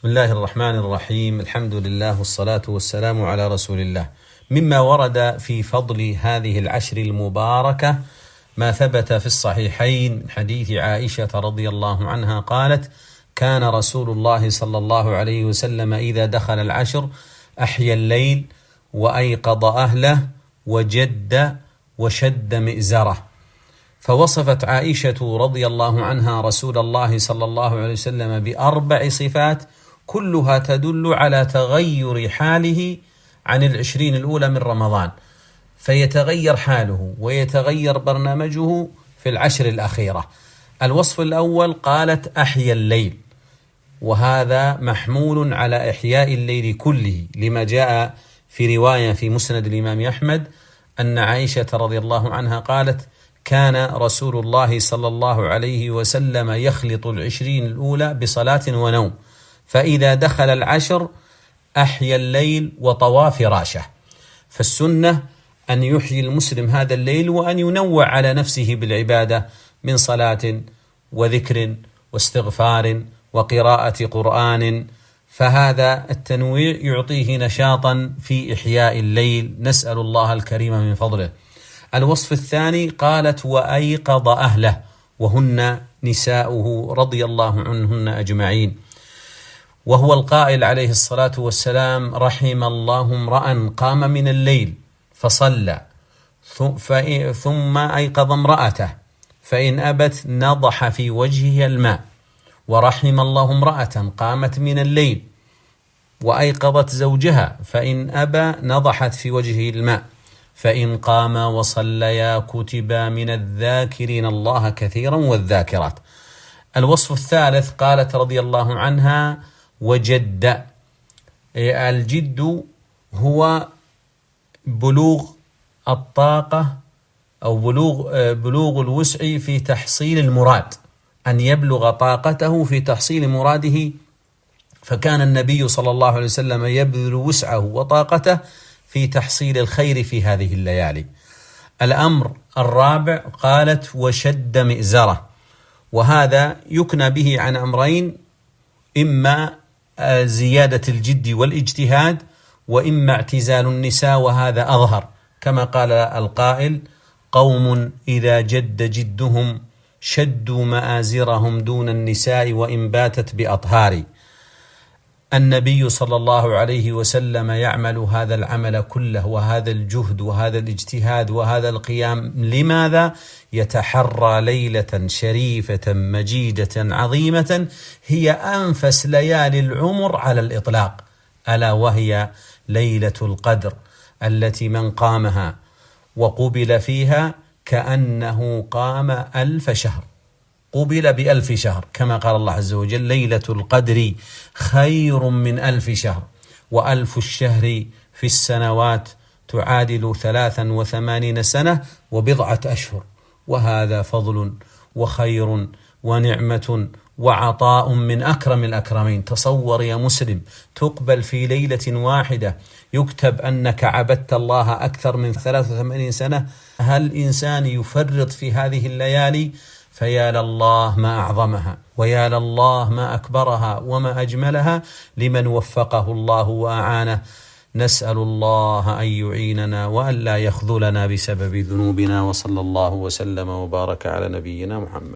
بسم الله الرحمن الرحيم. الحمد لله والصلاة والسلام على رسول الله. مما ورد في فضل هذه العشر المباركة ما ثبت في الصحيحين من حديث عائشة رضي الله عنها قالت: كان رسول الله صلى الله عليه وسلم إذا دخل العشر أحيا الليل وأيقظ أهله وجد وشد مئزره. فوصفت عائشة رضي الله عنها رسول الله صلى الله عليه وسلم بأربع صفات كلها تدل على تغير حاله عن 20 الأولى من رمضان، فيتغير حاله ويتغير برنامجه في العشر الأخيرة. الوصف الأول قالت: أحيا الليل، وهذا محمول على إحياء الليل كله، لما جاء في رواية في مسند الإمام أحمد أن عائشة رضي الله عنها قالت: كان رسول الله صلى الله عليه وسلم يخلط 20 الأولى بصلاة ونوم، فإذا دخل العشر أحيا الليل وطوى فراشه. فالسنة أن يحيي المسلم هذا الليل وأن ينوع على نفسه بالعبادة من صلاة وذكر واستغفار وقراءة قرآن، فهذا التنويع يعطيه نشاطا في إحياء الليل، نسأل الله الكريم من فضله. الوصف الثاني قالت: وأيقظ أهله، وهن نساؤه رضي الله عنهن أجمعين، وهو القائل عليه الصلاة والسلام: رحم الله امرأ قام من الليل فصلى ثم أيقظ امرأته فإن أبت نضح في وجهها الماء، ورحم الله امرأة قامت من الليل وأيقظت زوجها فإن أبى نضحت في وجهه الماء، فإن قام وصليا كتبا من الذاكرين الله كثيرا والذاكرات. الوصف الثالث قالت رضي الله عنها: وجد. الجد هو بلوغ الطاقة أو بلوغ الوسع في تحصيل المراد، أن يبلغ طاقته في تحصيل مراده، فكان النبي صلى الله عليه وسلم يبذل وسعه وطاقته في تحصيل الخير في هذه الليالي. الأمر الرابع قالت: وشد مئزره، وهذا يكنى به عن أمرين: إما زيادة الجد والاجتهاد، وإما اعتزال النساء، وهذا أظهر، كما قال القائل: قوم إذا جد جدهم شدوا مآزرهم دون النساء وإن باتت بأطهار. النبي صلى الله عليه وسلم يعمل هذا العمل كله وهذا الجهد وهذا الاجتهاد وهذا القيام، لماذا؟ يتحرى ليلة شريفة مجيدة عظيمة هي أنفس ليالي العمر على الإطلاق، ألا وهي ليلة القدر، التي من قامها وقبل فيها كأنه قام 1000 شهر، قبل ب1000 شهر، كما قال الله عز وجل: ليلة القدر خير من 1000 شهر، و1000 الشهر في السنوات تعادل 83 سنة وبضعة أشهر. وهذا فضل وخير ونعمة وعطاء من أكرم الأكرمين. تصور يا مسلم، تقبل في ليلة واحدة، يكتب أنك عبدت الله أكثر من 83 سنة. هل إنسان يفرط في هذه الليالي؟ فيا لله ما أعظمها، ويا لله ما أكبرها وما أجملها لمن وفقه الله وأعانه. نسأل الله أن يعيننا وأن لا يخذلنا بسبب ذنوبنا، وصلى الله وسلم وبارك على نبينا محمد.